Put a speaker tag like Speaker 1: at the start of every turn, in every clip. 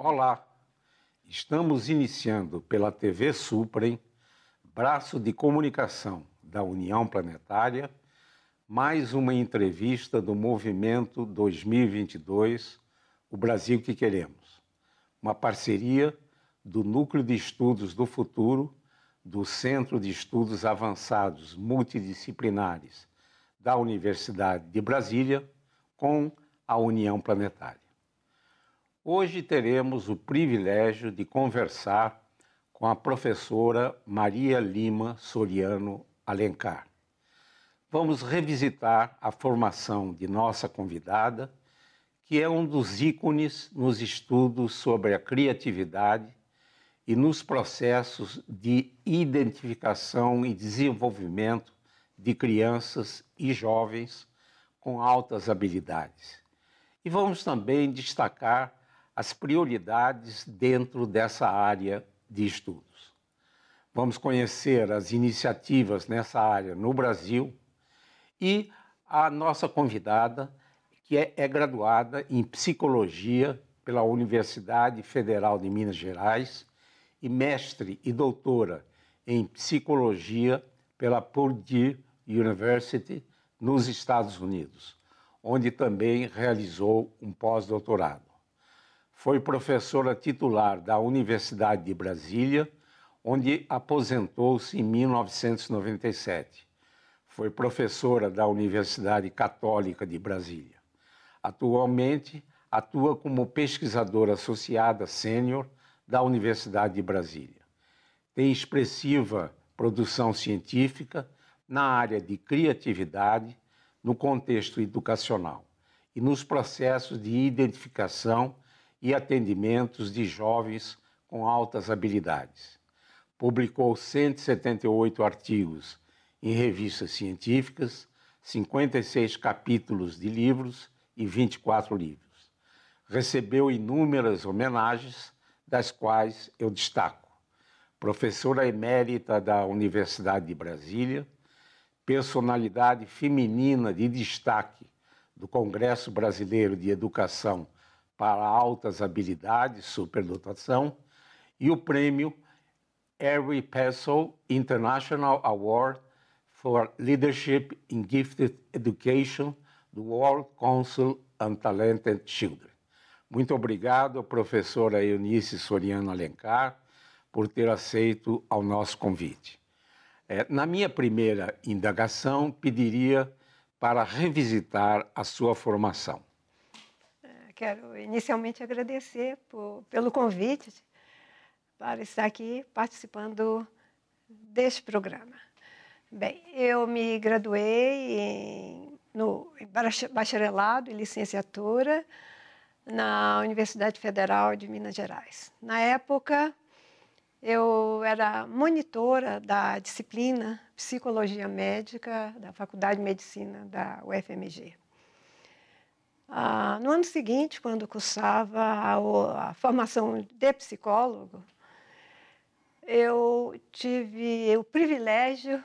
Speaker 1: Olá, estamos iniciando pela TV Suprem, braço de comunicação da União Planetária, mais uma entrevista do Movimento 2022, o Brasil que Queremos, uma parceria do Núcleo de Estudos do Futuro, do Centro de Estudos Avançados Multidisciplinares da Universidade de Brasília, com a União Planetária. Hoje teremos o privilégio de conversar com a professora Maria Lima Soriano Alencar. Vamos revisitar a formação de nossa convidada, que é um dos ícones nos estudos sobre a criatividade e nos processos de identificação e desenvolvimento de crianças e jovens com altas habilidades. E vamos também destacar as prioridades dentro dessa área de estudos. Vamos conhecer as iniciativas nessa área no Brasil e a nossa convidada, que é graduada em Psicologia pela Universidade Federal de Minas Gerais e mestre e doutora em Psicologia pela Purdue University nos Estados Unidos, onde também realizou um pós-doutorado. Foi professora titular da Universidade de Brasília, onde aposentou-se em 1997. Foi professora da Universidade Católica de Brasília. Atualmente, atua como pesquisadora associada sênior da Universidade de Brasília. Tem expressiva produção científica na área de criatividade, no contexto educacional e nos processos de identificação e atendimentos de jovens com altas habilidades. Publicou 178 artigos em revistas científicas, 56 capítulos de livros e 24 livros. Recebeu inúmeras homenagens, das quais eu destaco: professora emérita da Universidade de Brasília, personalidade feminina de destaque do Congresso Brasileiro de Educação para Altas Habilidades, Superdotação, e o prêmio Harry Pessel International Award for Leadership in Gifted Education do World Council on Talented Children. Muito obrigado, professora Eunice Soriano Alencar, por ter aceito ao nosso convite. Na minha primeira indagação, pediria para revisitar a sua formação.
Speaker 2: Quero inicialmente agradecer pelo convite para estar aqui participando deste programa. Bem, eu me graduei no bacharelado e licenciatura na Universidade Federal de Minas Gerais. Na época, eu era monitora da disciplina Psicologia Médica da Faculdade de Medicina da UFMG. No ano seguinte, quando cursava a formação de psicólogo, eu tive o privilégio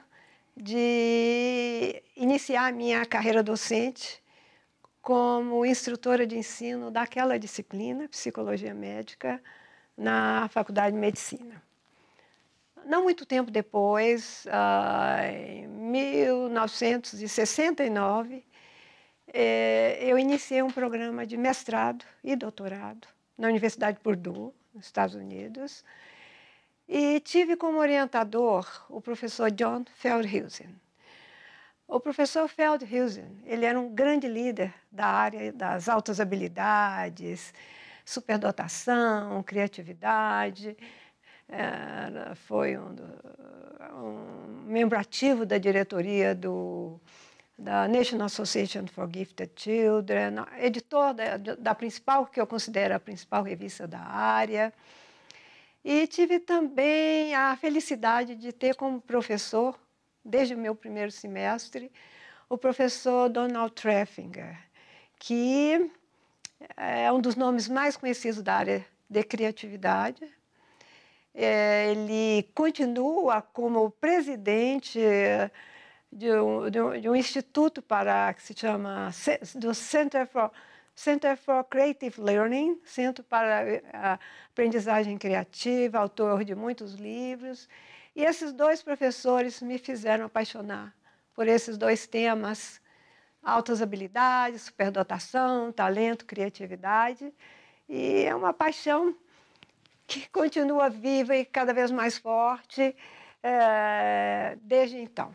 Speaker 2: de iniciar a minha carreira docente como instrutora de ensino daquela disciplina, Psicologia Médica, na Faculdade de Medicina. Não muito tempo depois, em 1969, eu iniciei um programa de mestrado e doutorado na Universidade de Purdue, nos Estados Unidos, e tive como orientador o professor John Feldhusen. O professor Feldhusen, ele era um grande líder da área das altas habilidades, superdotação, criatividade. Foi um membro ativo da diretoria da National Association for Gifted Children, editor da principal, que eu considero a principal revista da área. E tive também a felicidade de ter como professor, desde o meu primeiro semestre, o professor Donald Treffinger, que é um dos nomes mais conhecidos da área de criatividade. Ele continua como presidente de um instituto que se chama do Center for Center for Creative Learning, Centro para a Aprendizagem Criativa, autor de muitos livros. E esses dois professores me fizeram apaixonar por esses dois temas, altas habilidades, superdotação, talento, criatividade. E é uma paixão que continua viva e cada vez mais forte desde então.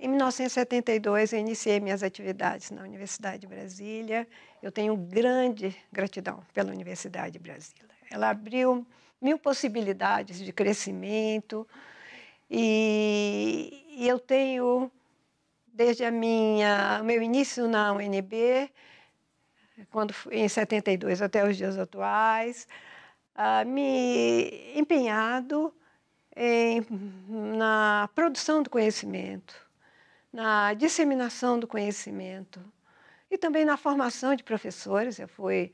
Speaker 2: Em 1972, eu iniciei minhas atividades na Universidade de Brasília. Eu tenho grande gratidão pela Universidade de Brasília. Ela abriu 1000 possibilidades de crescimento e eu tenho, desde o meu início na UNB, em 72 até os dias atuais, me empenhado na produção do conhecimento, na disseminação do conhecimento e também na formação de professores. Eu fui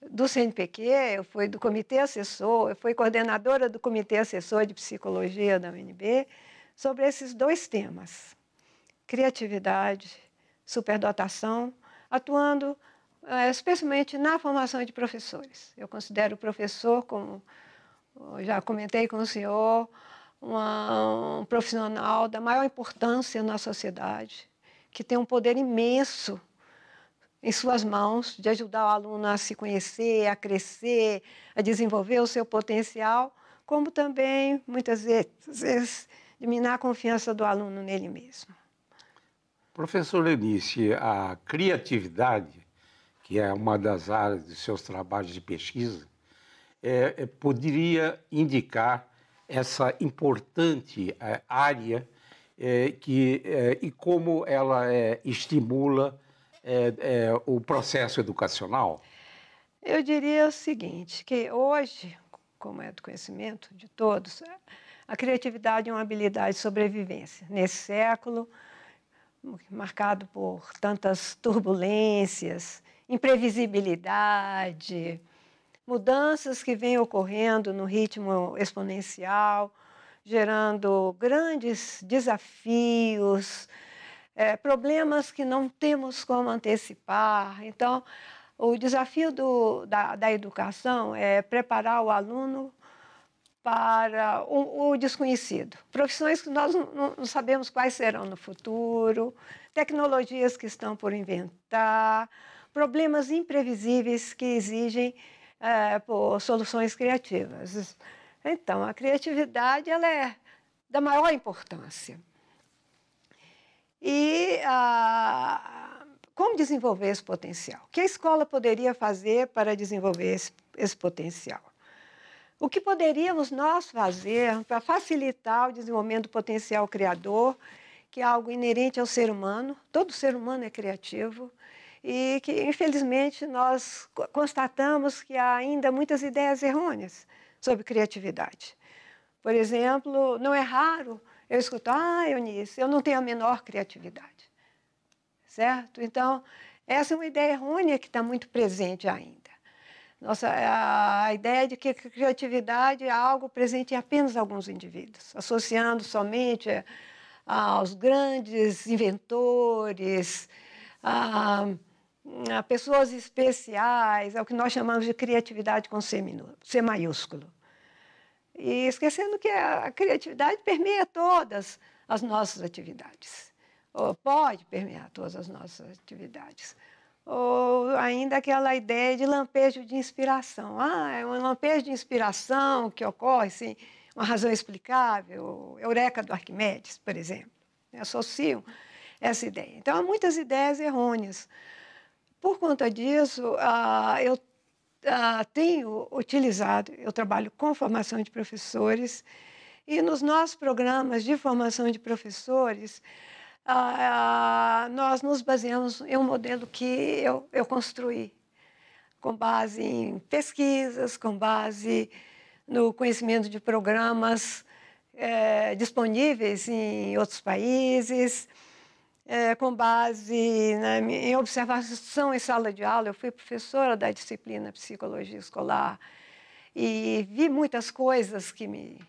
Speaker 2: do CNPq, eu fui do comitê assessor, eu fui coordenadora do comitê assessor de psicologia da UNB, sobre esses dois temas, criatividade, superdotação, atuando especialmente na formação de professores. Eu considero o professor, como já comentei com o senhor, um profissional da maior importância na sociedade, que tem um poder imenso em suas mãos de ajudar o aluno a se conhecer, a crescer, a desenvolver o seu potencial, como também, muitas vezes, de minar a confiança do aluno nele mesmo.
Speaker 1: Professor Eunice, a criatividade, que é uma das áreas de seus trabalhos de pesquisa, poderia indicar essa importante área e como ela estimula o processo educacional?
Speaker 2: Eu diria o seguinte, que hoje, como é do conhecimento de todos, a criatividade é uma habilidade de sobrevivência. Nesse século, marcado por tantas turbulências, imprevisibilidade, mudanças que vêm ocorrendo no ritmo exponencial, gerando grandes desafios, problemas que não temos como antecipar. Então, o desafio da educação é preparar o aluno para o desconhecido. Profissões que nós não sabemos quais serão no futuro, tecnologias que estão por inventar, problemas imprevisíveis que exigem por soluções criativas. Então, a criatividade ela é da maior importância. E como desenvolver esse potencial? O que a escola poderia fazer para desenvolver esse potencial? O que poderíamos nós fazer para facilitar o desenvolvimento do potencial criador, que é algo inerente ao ser humano? Todo ser humano é criativo. E que, infelizmente, nós constatamos que há ainda muitas ideias errôneas sobre criatividade. Por exemplo, não é raro eu escutar: Eunice, eu não tenho a menor criatividade. Certo? Então, essa é uma ideia errônea que está muito presente ainda. A ideia de que a criatividade é algo presente em apenas alguns indivíduos, associando somente aos grandes inventores, a pessoas especiais, ao que nós chamamos de criatividade com C maiúsculo. E esquecendo que a criatividade permeia todas as nossas atividades, ou pode permear todas as nossas atividades. Ou ainda aquela ideia de lampejo de inspiração. É um lampejo de inspiração que ocorre sem uma razão explicável, eureka do Arquimedes, por exemplo. Associam essa ideia. Então, há muitas ideias errôneas. Por conta disso, eu tenho utilizado, eu trabalho com formação de professores, e nos nossos programas de formação de professores, nós nos baseamos em um modelo que eu construí, com base em pesquisas, com base no conhecimento de programas disponíveis em outros países, com base em observação em sala de aula. Eu fui professora da disciplina Psicologia Escolar e vi muitas coisas que me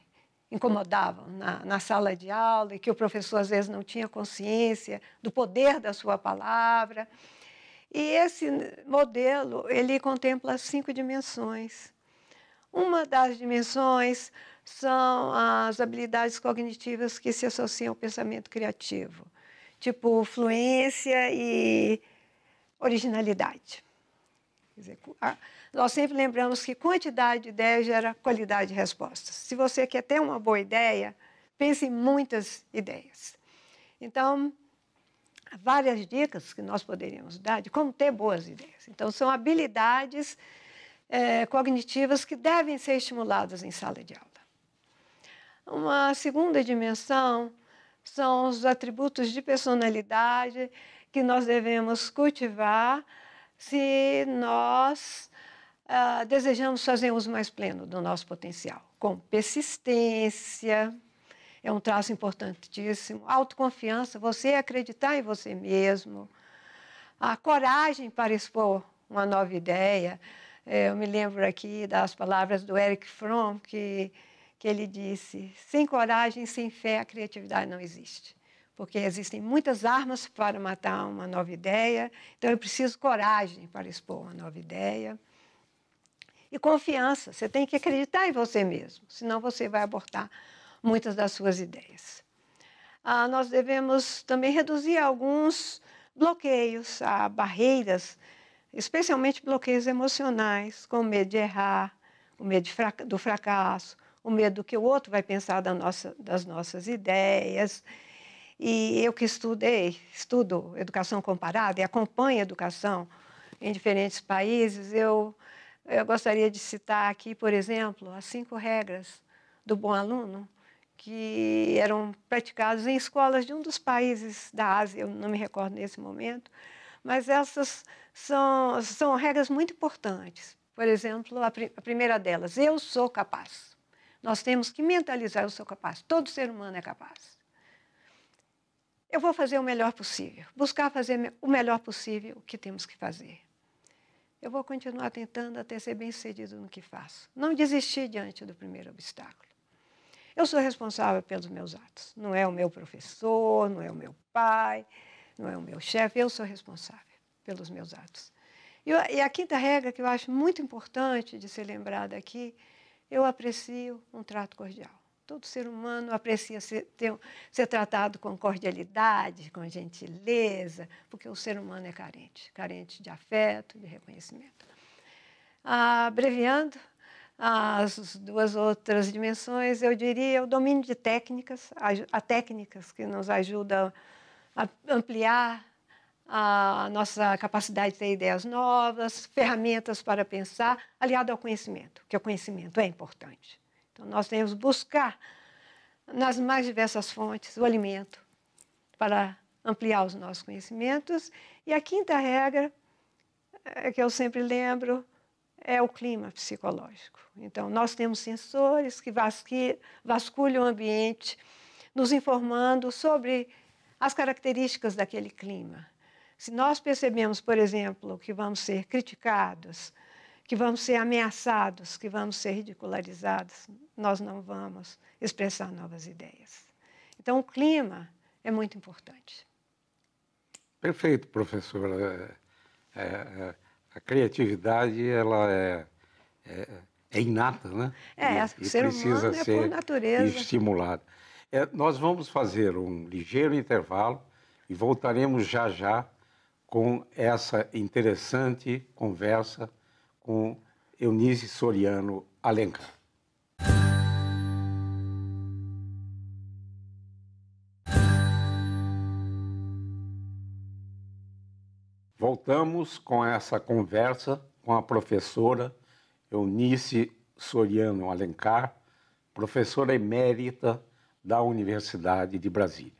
Speaker 2: incomodavam na sala de aula e que o professor, às vezes, não tinha consciência do poder da sua palavra. E esse modelo, ele contempla 5 dimensões. Uma das dimensões são as habilidades cognitivas que se associam ao pensamento criativo, tipo fluência e originalidade. Quer dizer, nós sempre lembramos que quantidade de ideias gera qualidade de respostas. Se você quer ter uma boa ideia, pense em muitas ideias. Então, há várias dicas que nós poderíamos dar de como ter boas ideias. Então, são habilidades cognitivas que devem ser estimuladas em sala de aula. Uma segunda dimensão são os atributos de personalidade que nós devemos cultivar se nós desejamos fazer uso mais pleno do nosso potencial. Com persistência, é um traço importantíssimo. Autoconfiança, você acreditar em você mesmo. A coragem para expor uma nova ideia. Eu me lembro aqui das palavras do Erich Fromm, que ele disse: sem coragem, sem fé, a criatividade não existe. Porque existem muitas armas para matar uma nova ideia, então eu preciso coragem para expor uma nova ideia. E confiança, você tem que acreditar em você mesmo, senão você vai abortar muitas das suas ideias. Nós devemos também reduzir alguns bloqueios, barreiras, especialmente bloqueios emocionais, como o medo de errar, o medo do fracasso, o medo do que o outro vai pensar das nossas ideias. E eu que estudo educação comparada e acompanho educação em diferentes países, eu gostaria de citar aqui, por exemplo, as 5 regras do bom aluno, que eram praticadas em escolas de um dos países da Ásia, eu não me recordo nesse momento, mas essas são regras muito importantes. Por exemplo, a primeira delas, eu sou capaz. Nós temos que mentalizar, eu sou capaz. Todo ser humano é capaz. Eu vou fazer o melhor possível, buscar fazer o melhor possível o que temos que fazer. Eu vou continuar tentando até ser bem-sucedido no que faço. Não desistir diante do primeiro obstáculo. Eu sou responsável pelos meus atos. Não é o meu professor, não é o meu pai, não é o meu chefe. Eu sou responsável pelos meus atos. E a quinta regra, que eu acho muito importante de ser lembrada aqui, eu aprecio um trato cordial. Todo ser humano aprecia ser tratado com cordialidade, com gentileza, porque o ser humano é carente de afeto, de reconhecimento. Abreviando as 2 outras dimensões, eu diria o domínio de técnicas, técnicas que nos ajudam a ampliar a nossa capacidade de ter ideias novas, ferramentas para pensar, aliado ao conhecimento, porque o conhecimento é importante. Então, nós temos que buscar nas mais diversas fontes o alimento para ampliar os nossos conhecimentos. E a quinta regra, que eu sempre lembro, é o clima psicológico. Então, nós temos sensores que vasculham o ambiente, nos informando sobre as características daquele clima. Se nós percebemos, por exemplo, que vamos ser criticados, que vamos ser ameaçados, que vamos ser ridicularizados, nós não vamos expressar novas ideias. Então, o clima é muito importante.
Speaker 1: Perfeito, professora. A criatividade ela é inata, né?
Speaker 2: O ser humano é por natureza.
Speaker 1: Estimulada. Nós vamos fazer um ligeiro intervalo e voltaremos já já com essa interessante conversa com Eunice Soriano Alencar. Voltamos com essa conversa com a professora Eunice Soriano Alencar, professora emérita da Universidade de Brasília.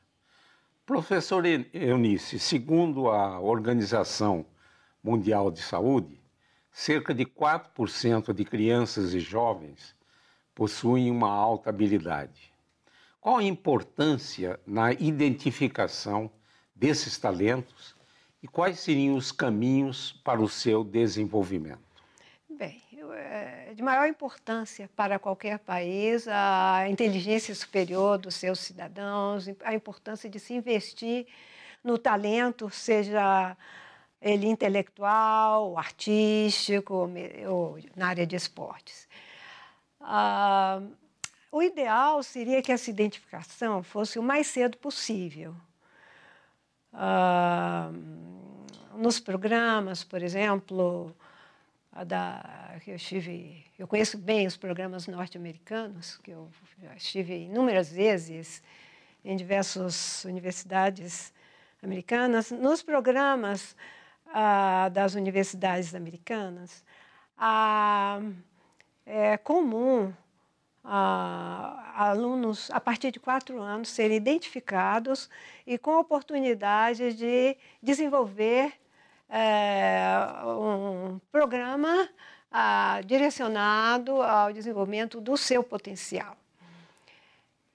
Speaker 1: Professora Eunice, segundo a Organização Mundial de Saúde, cerca de 4% de crianças e jovens possuem uma alta habilidade. Qual a importância na identificação desses talentos e quais seriam os caminhos para o seu desenvolvimento?
Speaker 2: Bem, de maior importância para qualquer país a inteligência superior dos seus cidadãos, a importância de se investir no talento, seja ele intelectual, artístico, ou na área de esportes. O ideal seria que essa identificação fosse o mais cedo possível. Nos programas, por exemplo, eu conheço bem os programas norte-americanos, que eu já estive inúmeras vezes em diversas universidades americanas. Nos programas das universidades americanas, é comum alunos, a partir de 4 anos, serem identificados e com a oportunidade de desenvolver um programa direcionado ao desenvolvimento do seu potencial.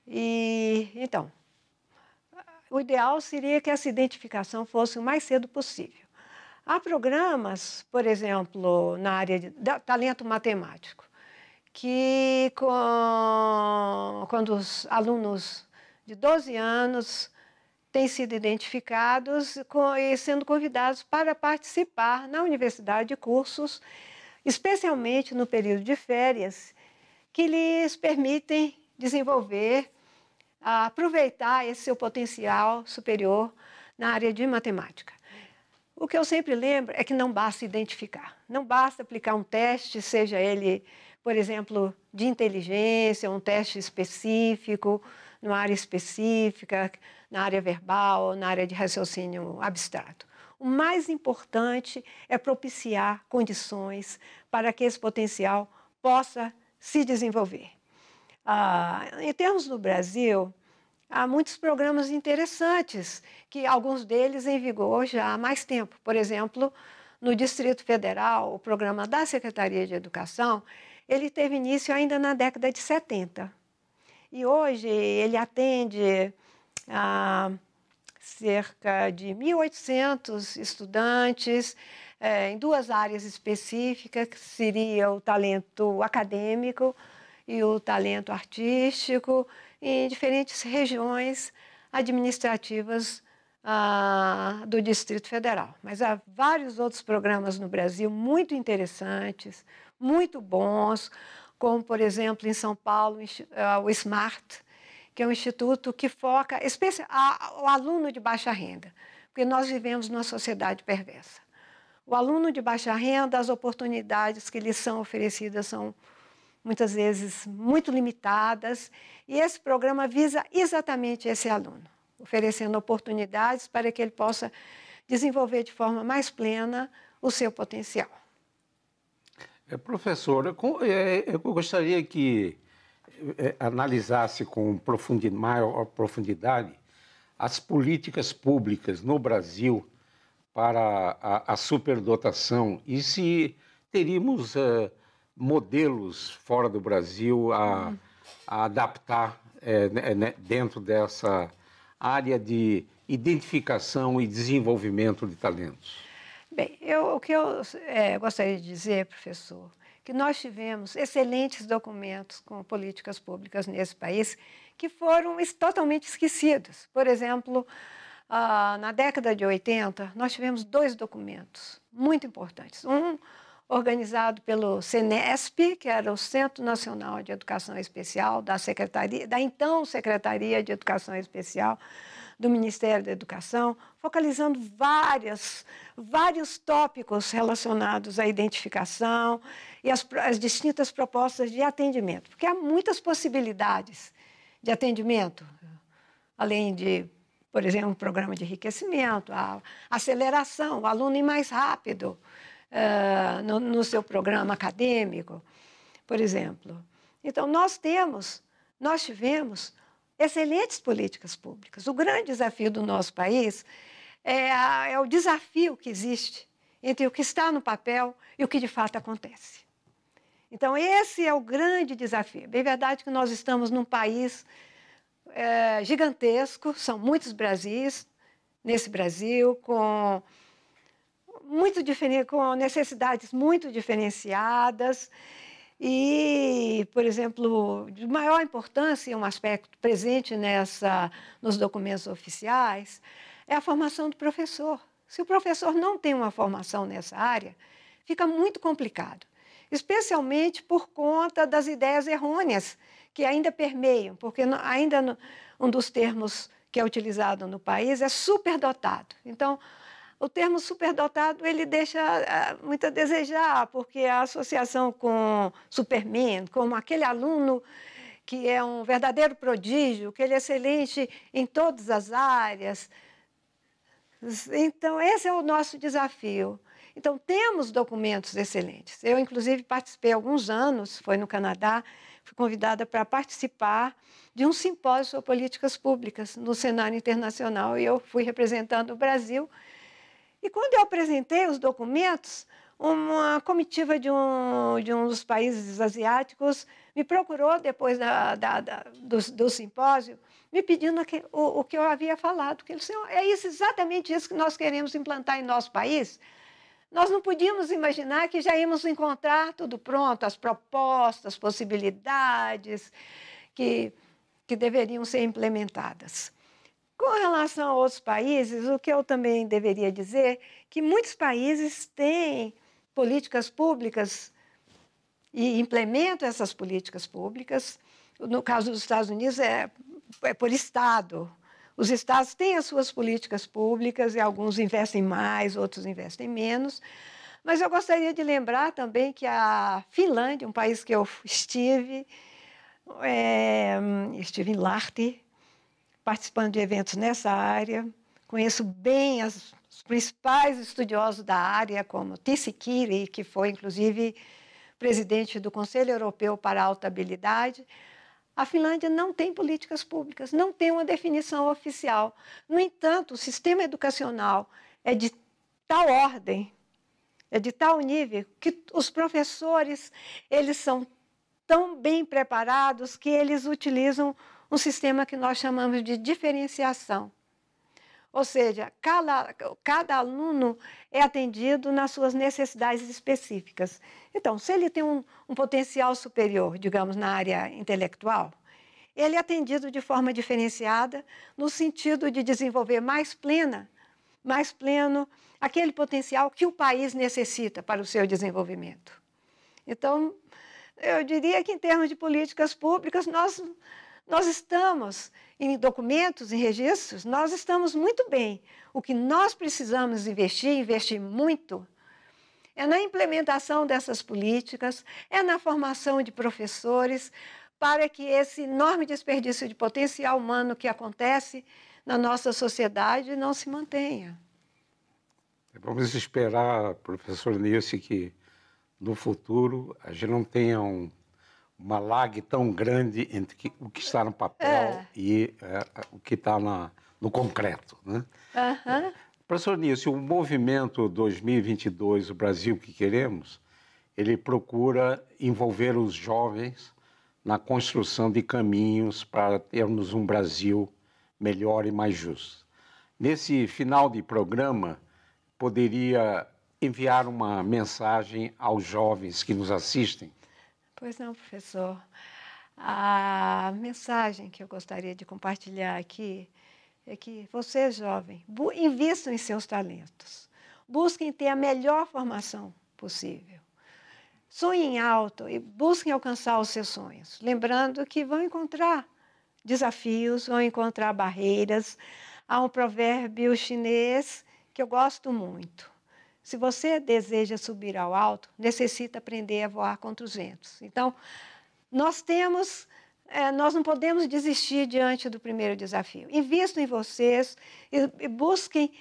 Speaker 2: Então, o ideal seria que essa identificação fosse o mais cedo possível. Há programas, por exemplo, na área de talento matemático, que quando os alunos de 12 anos têm sido identificados e sendo convidados para participar na universidade de cursos, especialmente no período de férias, que lhes permitem desenvolver, aproveitar esse seu potencial superior na área de matemática. O que eu sempre lembro é que não basta identificar, não basta aplicar um teste, seja ele, por exemplo, de inteligência, um teste específico, numa área específica, na área verbal, na área de raciocínio abstrato. O mais importante é propiciar condições para que esse potencial possa se desenvolver. Em termos do Brasil, há muitos programas interessantes, que alguns deles em vigor já há mais tempo. Por exemplo, no Distrito Federal, o programa da Secretaria de Educação, ele teve início ainda na década de 70. E hoje ele atende a cerca de 1.800 estudantes em 2 áreas específicas, que seria o talento acadêmico e o talento artístico, em diferentes regiões administrativas do Distrito Federal. Mas há vários outros programas no Brasil muito interessantes, muito bons, como, por exemplo, em São Paulo, o SMART, que é um instituto que foca o aluno de baixa renda, porque nós vivemos numa sociedade perversa. O aluno de baixa renda, as oportunidades que lhe são oferecidas são muitas vezes muito limitadas, e esse programa visa exatamente esse aluno, oferecendo oportunidades para que ele possa desenvolver de forma mais plena o seu potencial.
Speaker 1: Professora, eu gostaria que analisasse com maior profundidade as políticas públicas no Brasil para a superdotação e se teríamos modelos fora do Brasil a adaptar dentro dessa área de identificação e desenvolvimento de talentos.
Speaker 2: Bem, o que eu gostaria de dizer, professor, que nós tivemos excelentes documentos com políticas públicas nesse país que foram totalmente esquecidos. Por exemplo, na década de 80, nós tivemos 2 documentos muito importantes. Um organizado pelo CENESP, que era o Centro Nacional de Educação Especial, da então Secretaria de Educação Especial do Ministério da Educação, focalizando vários tópicos relacionados à identificação e as distintas propostas de atendimento, porque há muitas possibilidades de atendimento, além de, por exemplo, um programa de enriquecimento, a aceleração, o aluno ir mais rápido no seu programa acadêmico, por exemplo. Então, nós tivemos excelentes políticas públicas. O grande desafio do nosso país é o desafio que existe entre o que está no papel e o que de fato acontece. Então, esse é o grande desafio. É bem verdade que nós estamos num país gigantesco, são muitos Brasis nesse Brasil, com necessidades muito diferenciadas. E, por exemplo, de maior importância, um aspecto presente nos documentos oficiais, é a formação do professor. Se o professor não tem uma formação nessa área, fica muito complicado, especialmente por conta das ideias errôneas que ainda permeiam, porque ainda um dos termos que é utilizado no país é superdotado. Então, o termo superdotado ele deixa muito a desejar, porque a associação com Superman, como aquele aluno que é um verdadeiro prodígio, que ele é excelente em todas as áreas. Então, esse é o nosso desafio. Então, temos documentos excelentes. Eu, inclusive, participei há alguns anos, foi no Canadá, fui convidada para participar de um simpósio sobre políticas públicas no cenário internacional, e eu fui representando o Brasil. E quando eu apresentei os documentos, uma comitiva de um dos países asiáticos me procurou depois do simpósio, me pedindo o que eu havia falado. Que ele disse, é isso, exatamente isso que nós queremos implantar em nosso país. Nós não podíamos imaginar que já íamos encontrar tudo pronto, as propostas, possibilidades que deveriam ser implementadas. Com relação a outros países, o que eu também deveria dizer é que muitos países têm políticas públicas e implementam essas políticas públicas. No caso dos Estados Unidos, é por estado. Os estados têm as suas políticas públicas e alguns investem mais, outros investem menos. Mas eu gostaria de lembrar também que a Finlândia, um país que eu estive em Lahti, participando de eventos nessa área, conheço bem os principais estudiosos da área, como Tshikieri, que foi, inclusive, presidente do Conselho Europeu para a Alta Habilidade. A Finlândia não tem políticas públicas, não tem uma definição oficial. No entanto, o sistema educacional é de tal ordem, é de tal nível, que os professores eles são tão bem preparados que eles utilizam um sistema que nós chamamos de diferenciação. Ou seja, cada aluno é atendido nas suas necessidades específicas. Então, se ele tem um potencial superior, digamos, na área intelectual, ele é atendido de forma diferenciada, no sentido de desenvolver mais pleno aquele potencial que o país necessita para o seu desenvolvimento. Então, eu diria que, em termos de políticas públicas, nós estamos em documentos, em registros, nós estamos muito bem. O que nós precisamos investir muito, é na implementação dessas políticas, é na formação de professores, para que esse enorme desperdício de potencial humano que acontece na nossa sociedade não se mantenha.
Speaker 1: Vamos esperar, professor Nilce, que no futuro a gente não tenha uma lag tão grande entre o que está no papel e o que está no concreto, né? Professor Nilce, o movimento 2022, o Brasil que queremos, ele procura envolver os jovens na construção de caminhos para termos um Brasil melhor e mais justo. Nesse final de programa, poderia enviar uma mensagem aos jovens que nos assistem?
Speaker 2: Pois não, professor. A mensagem que eu gostaria de compartilhar aqui é que vocês, jovens, invistam em seus talentos. Busquem ter a melhor formação possível. Sonhem alto e busquem alcançar os seus sonhos. Lembrando que vão encontrar desafios, vão encontrar barreiras. Há um provérbio chinês que eu gosto muito. Se você deseja subir ao alto, necessita aprender a voar contra os ventos. Então, nós não podemos desistir diante do primeiro desafio. Invistam em vocês e busquem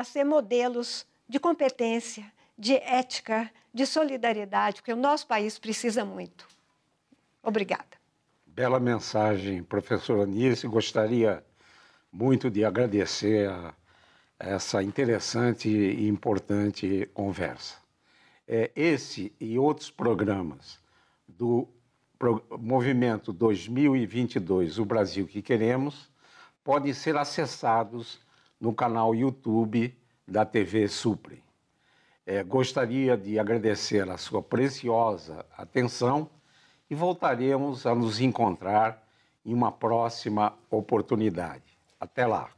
Speaker 2: ser modelos de competência, de ética, de solidariedade, porque o nosso país precisa muito. Obrigada.
Speaker 1: Bela mensagem, professora Nilce. Gostaria muito de agradecer essa interessante e importante conversa. Esse e outros programas do Movimento 2022, o Brasil que Queremos, podem ser acessados no canal YouTube da TV Suprem. Gostaria de agradecer a sua preciosa atenção e voltaremos a nos encontrar em uma próxima oportunidade. Até lá!